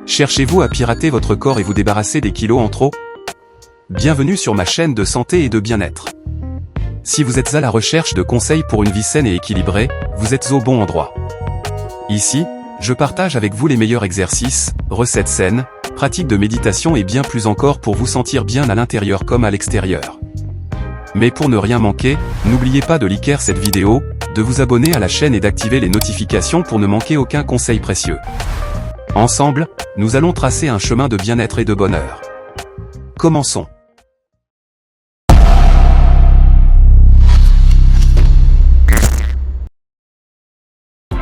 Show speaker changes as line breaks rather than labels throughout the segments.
Cherchez-vous à pirater votre corps et vous débarrasser des kilos en trop? Bienvenue sur ma chaîne de santé et de bien-être. Si vous êtes à la recherche de conseils pour une vie saine et équilibrée, vous êtes au bon endroit. Ici, je partage avec vous les meilleurs exercices, recettes saines, pratiques de méditation et bien plus encore pour vous sentir bien à l'intérieur comme à l'extérieur. Mais pour ne rien manquer, n'oubliez pas de liker cette vidéo, de vous abonner à la chaîne et d'activer les notifications pour ne manquer aucun conseil précieux. Ensemble, nous allons tracer un chemin de bien-être et de bonheur. Commençons.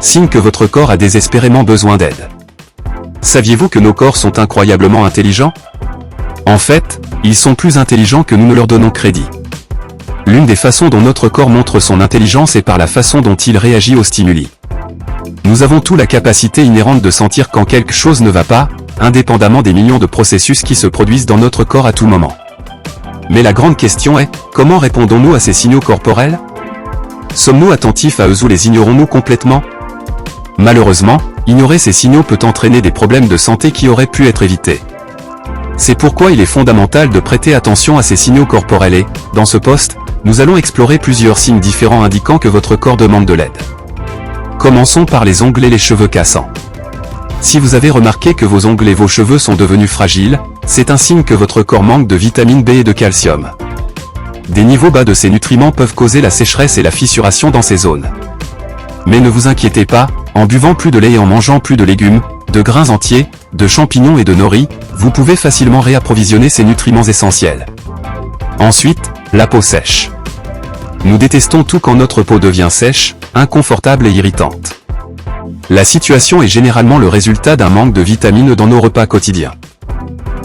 Signe que votre corps a désespérément besoin d'aide. Saviez-vous que nos corps sont incroyablement intelligents? En fait, ils sont plus intelligents que nous ne leur donnons crédit. L'une des façons dont notre corps montre son intelligence est par la façon dont il réagit aux stimuli. Nous avons tous la capacité inhérente de sentir quand quelque chose ne va pas, indépendamment des millions de processus qui se produisent dans notre corps à tout moment. Mais la grande question est, comment répondons-nous à ces signaux corporels? Sommes-nous attentifs à eux ou les ignorons-nous complètement? Malheureusement, ignorer ces signaux peut entraîner des problèmes de santé qui auraient pu être évités. C'est pourquoi il est fondamental de prêter attention à ces signaux corporels et, dans ce post, nous allons explorer plusieurs signes différents indiquant que votre corps demande de l'aide. Commençons par les ongles et les cheveux cassants. Si vous avez remarqué que vos ongles et vos cheveux sont devenus fragiles, c'est un signe que votre corps manque de vitamine B et de calcium. Des niveaux bas de ces nutriments peuvent causer la sécheresse et la fissuration dans ces zones. Mais ne vous inquiétez pas, en buvant plus de lait et en mangeant plus de légumes, de grains entiers, de champignons et de nori, vous pouvez facilement réapprovisionner ces nutriments essentiels. Ensuite, la peau sèche. Nous détestons tout quand notre peau devient sèche, inconfortable et irritante. La situation est généralement le résultat d'un manque de vitamines dans nos repas quotidiens.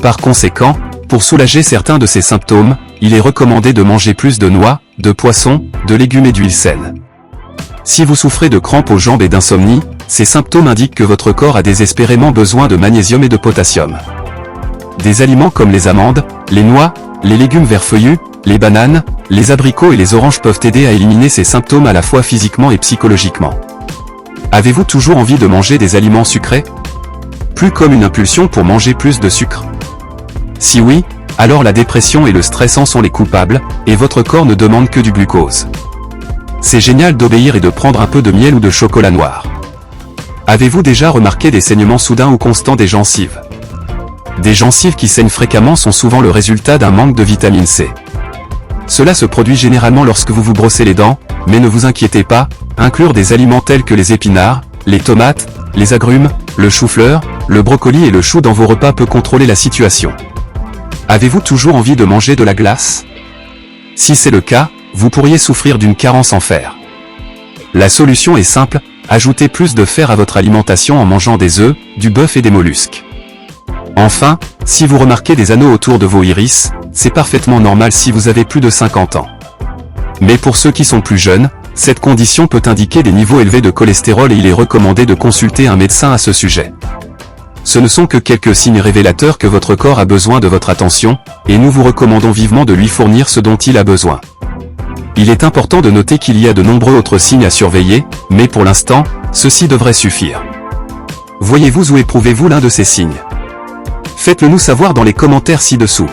Par conséquent, pour soulager certains de ces symptômes, il est recommandé de manger plus de noix, de poissons, de légumes et d'huile saine. Si vous souffrez de crampes aux jambes et d'insomnie, ces symptômes indiquent que votre corps a désespérément besoin de magnésium et de potassium. Des aliments comme les amandes, les noix, les légumes verts feuillus, les bananes, les abricots et les oranges peuvent aider à éliminer ces symptômes à la fois physiquement et psychologiquement. Avez-vous toujours envie de manger des aliments sucrés? Plus comme une impulsion pour manger plus de sucre? Si oui, alors la dépression et le stress en sont les coupables, et votre corps ne demande que du glucose. C'est génial d'obéir et de prendre un peu de miel ou de chocolat noir. Avez-vous déjà remarqué des saignements soudains ou constants des gencives? Des gencives qui saignent fréquemment sont souvent le résultat d'un manque de vitamine C. Cela se produit généralement lorsque vous vous brossez les dents, mais ne vous inquiétez pas, inclure des aliments tels que les épinards, les tomates, les agrumes, le chou-fleur, le brocoli et le chou dans vos repas peut contrôler la situation. Avez-vous toujours envie de manger de la glace? Si c'est le cas, vous pourriez souffrir d'une carence en fer. La solution est simple, ajoutez plus de fer à votre alimentation en mangeant des œufs, du bœuf et des mollusques. Enfin, si vous remarquez des anneaux autour de vos iris, c'est parfaitement normal si vous avez plus de 50 ans. Mais pour ceux qui sont plus jeunes, cette condition peut indiquer des niveaux élevés de cholestérol et il est recommandé de consulter un médecin à ce sujet. Ce ne sont que quelques signes révélateurs que votre corps a besoin de votre attention, et nous vous recommandons vivement de lui fournir ce dont il a besoin. Il est important de noter qu'il y a de nombreux autres signes à surveiller, mais pour l'instant, ceci devrait suffire. Voyez-vous ou éprouvez-vous l'un de ces signes? Faites-le nous savoir dans les commentaires ci-dessous.